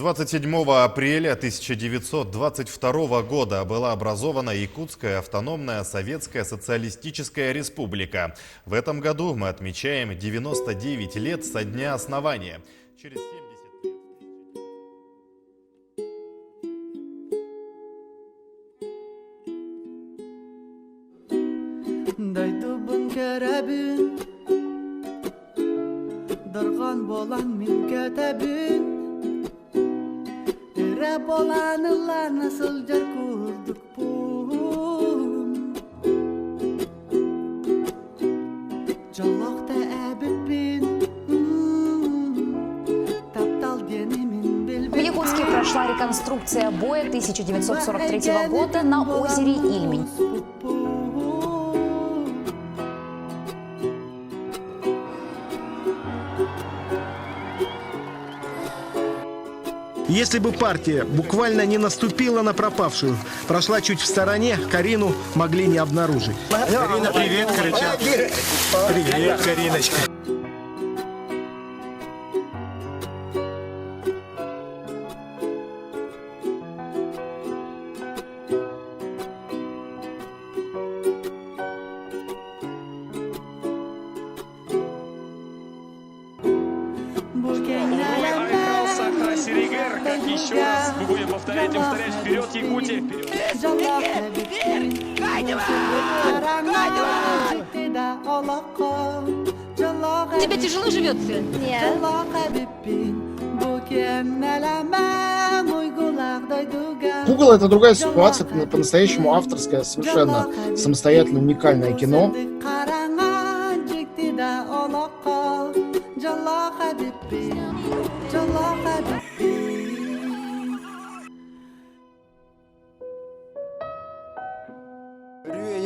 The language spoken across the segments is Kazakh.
27 апреля 1922 года была образована Якутская автономная советская социалистическая республика. В этом году мы отмечаем 99 лет со дня основания. Через 70 лет. Дайдубын кәрәбін, дырған болан мен кәтәбін. Ирә боланылар насыл жар күрдік бұн. Жолақта әбіппін, таптал денемін В білбін. Якутске прошла реконструкция боя 1943 года на озере Ильмень. Если бы партия буквально не наступила на пропавшую, прошла чуть в стороне, Карину могли не обнаружить. Карина, привет, кричат. Привет, Кариночка. Как еще раз мы будем повторять и повторять. Вперед, Якутия! Тебе тяжело живется? Нет. Google — это другая ситуация, это по-настоящему авторское, совершенно самостоятельно уникальное кино.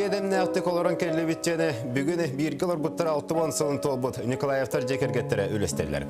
Едемнәкті колоран кәлі біттені бүгіні біргілер бұттыра 6 сылын толбыд Николаевтар жекергеттері өлестерілер.